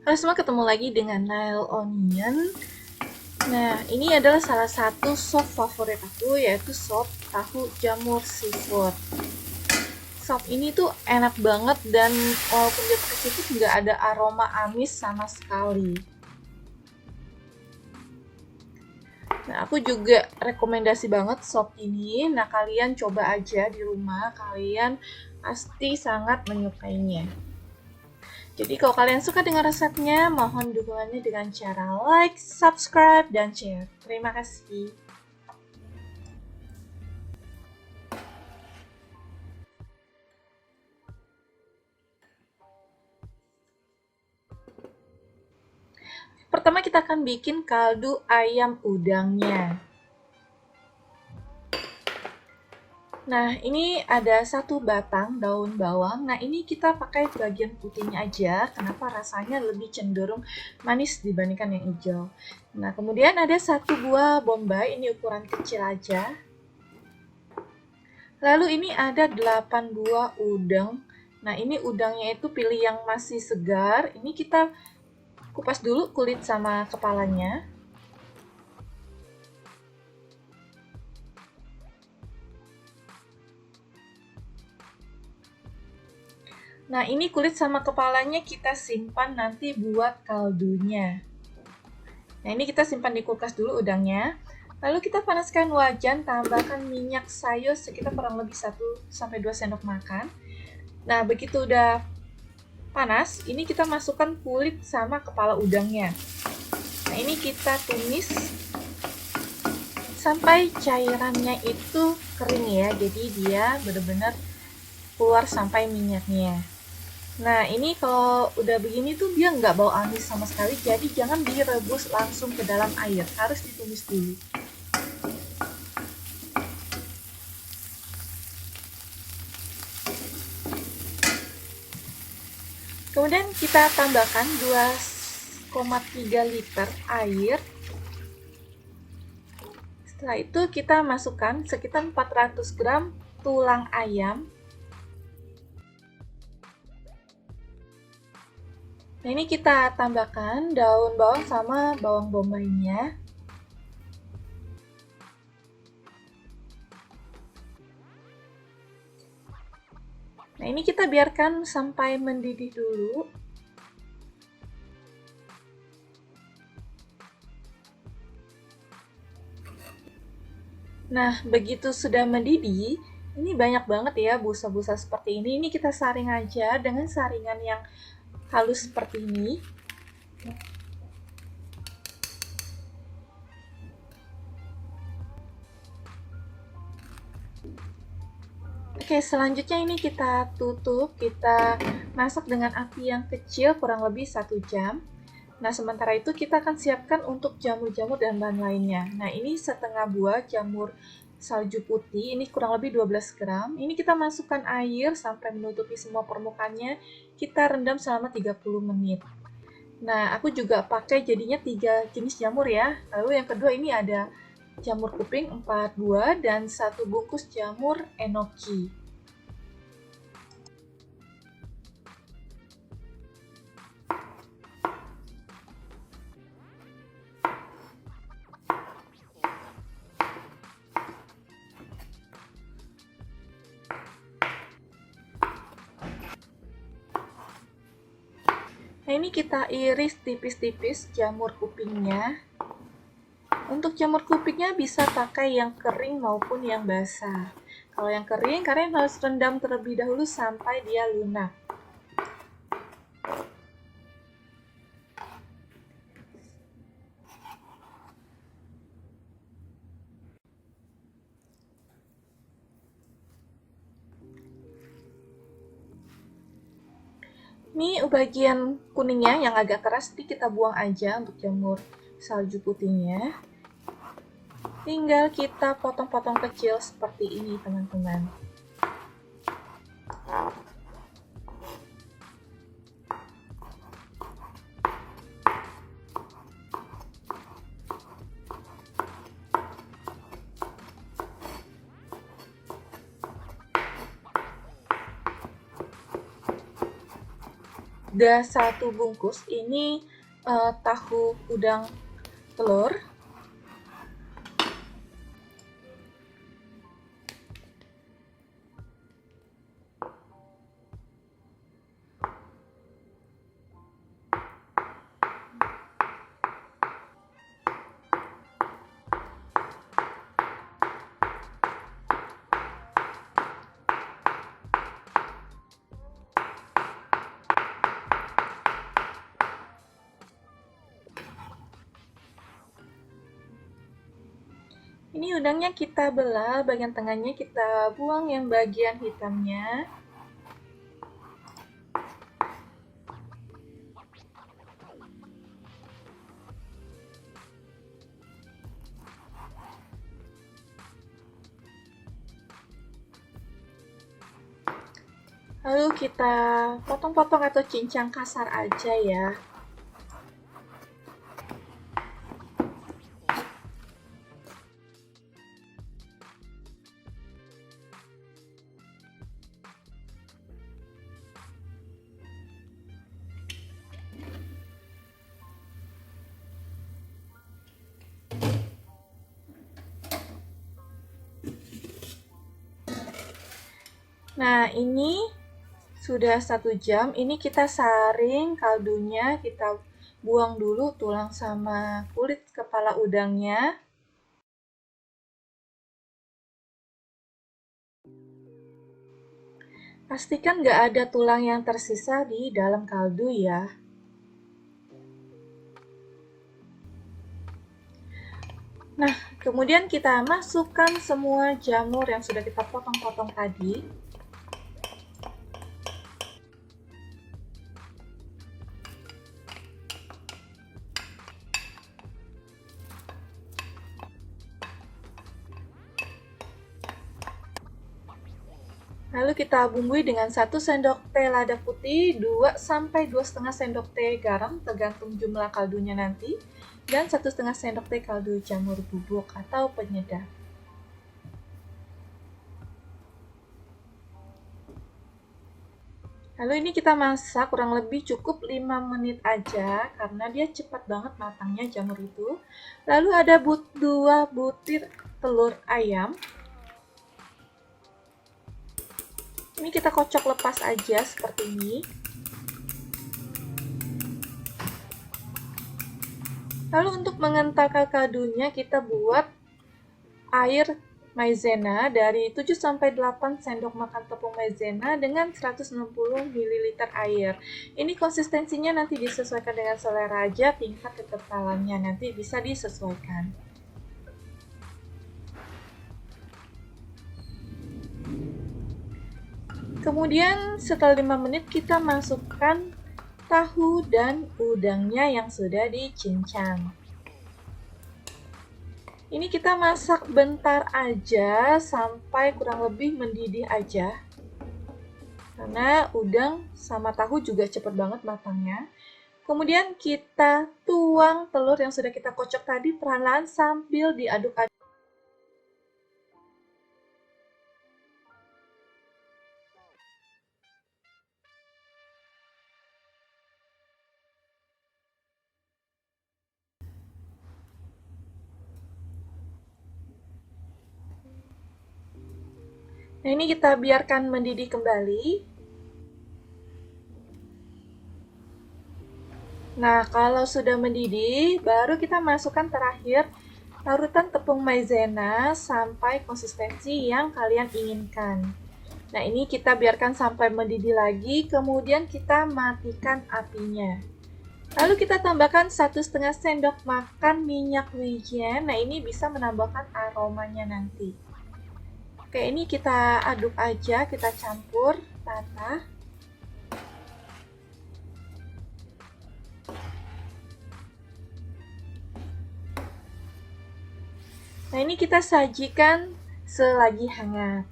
Halo semua, ketemu lagi dengan Nail Onion. Nah, ini adalah salah satu sop favorit aku, yaitu sop tahu jamur seafood. Sop ini tuh enak banget dan walaupun dia pakai seafood nggak ada aroma amis sama sekali. Nah, aku juga rekomendasi banget sop ini. Nah, kalian coba aja di rumah, kalian pasti sangat menyukainya. Jadi kalau kalian suka dengan resepnya, mohon dukungannya dengan cara like, subscribe, dan share. Terima kasih. Pertama kita akan bikin kaldu ayam udangnya. Nah, ini ada satu batang daun bawang. Nah, ini kita pakai bagian putihnya aja. Kenapa? Rasanya lebih cenderung manis dibandingkan yang hijau. Nah, kemudian ada satu buah bombay. Ini ukuran kecil aja. Lalu ini ada 8 buah udang. Nah, ini udangnya itu pilih yang masih segar. Ini kita kupas dulu kulit sama kepalanya. Nah, ini kulit sama kepalanya kita simpan nanti buat kaldunya. Nah, ini kita simpan di kulkas dulu udangnya. Lalu kita panaskan wajan, tambahkan minyak sayur sekitar kurang lebih 1-2 sendok makan. Nah, begitu udah panas, ini kita masukkan kulit sama kepala udangnya. Nah, ini kita tumis sampai cairannya itu kering ya. Jadi dia benar-benar keluar sampai minyaknya. Nah, ini kalau udah begini tuh dia nggak bau amis sama sekali, jadi jangan direbus langsung ke dalam air, harus ditumis dulu. Kemudian kita tambahkan 2,3 liter air. Setelah itu kita masukkan sekitar 400 gram tulang ayam. Nah, ini kita tambahkan daun bawang sama bawang bombaynya. Nah, ini kita biarkan sampai mendidih dulu. Nah, begitu sudah mendidih, ini banyak banget ya busa-busa seperti ini. Ini kita saring aja dengan saringan yang halus seperti ini. Oke, selanjutnya ini kita tutup, kita masak dengan api yang kecil kurang lebih 1 jam. Nah, sementara itu kita akan siapkan untuk jamur-jamur dan bahan lainnya. Nah, ini setengah buah jamur salju putih, ini kurang lebih 12 gram. Ini kita masukkan air sampai menutupi semua permukaannya. Kita rendam selama 30 menit. Nah, aku juga pakai jadinya 3 jenis jamur ya. Lalu yang kedua ini ada jamur kuping 4 buah dan 1 bungkus jamur enoki. Nah, ini kita iris tipis-tipis jamur kupingnya. Untuk jamur kupingnya bisa pakai yang kering maupun yang basah. Kalau yang kering, kalian harus rendam terlebih dahulu sampai dia lunak. Ini bagian kuningnya yang agak keras, jadi kita buang aja untuk jamur salju putihnya. Tinggal kita potong-potong kecil seperti ini, teman-teman. Udah 1 bungkus ini tahu udang telur. Ini udangnya kita belah, bagian tengahnya kita buang yang bagian hitamnya. Lalu kita potong-potong atau cincang kasar aja ya. Nah, ini sudah 1 jam. Ini kita saring kaldunya, kita buang dulu tulang sama kulit kepala udangnya. Pastikan nggak ada tulang yang tersisa di dalam kaldu ya. Nah, kemudian kita masukkan semua jamur yang sudah kita potong-potong tadi. Lalu kita bumbui dengan 1 sendok teh lada putih, 2 sampai 2,5 sendok teh garam tergantung jumlah kaldunya nanti, dan 1,5 sendok teh kaldu jamur bubuk atau penyedap. Lalu ini kita masak kurang lebih cukup 5 menit aja karena dia cepat banget matangnya jamur itu. Lalu ada 2 butir telur ayam. Ini kita kocok lepas aja seperti ini. Lalu untuk mengentalkan kaldunya kita buat air maizena dari 7-8 sendok makan tepung maizena dengan 160 ml air. Ini konsistensinya nanti disesuaikan dengan selera aja, tingkat kekebalannya nanti bisa disesuaikan. Kemudian setelah 5 menit kita masukkan tahu dan udangnya yang sudah dicincang. Ini kita masak bentar aja sampai kurang lebih mendidih aja. Karena udang sama tahu juga cepet banget matangnya. Kemudian kita tuang telur yang sudah kita kocok tadi perlahan sambil diaduk-aduk. Nah, ini kita biarkan mendidih kembali. Nah, kalau sudah mendidih, baru kita masukkan terakhir larutan tepung maizena sampai konsistensi yang kalian inginkan. Nah, ini kita biarkan sampai mendidih lagi, kemudian kita matikan apinya. Lalu kita tambahkan 1,5 sendok makan minyak wijen. Nah, ini bisa menambahkan aromanya nanti. Oke, ini kita aduk aja, kita campur rata. Nah, ini kita sajikan selagi hangat.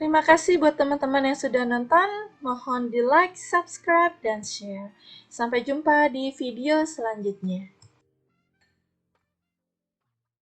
Terima kasih buat teman-teman yang sudah nonton. Mohon di like, subscribe, dan share. Sampai jumpa di video selanjutnya.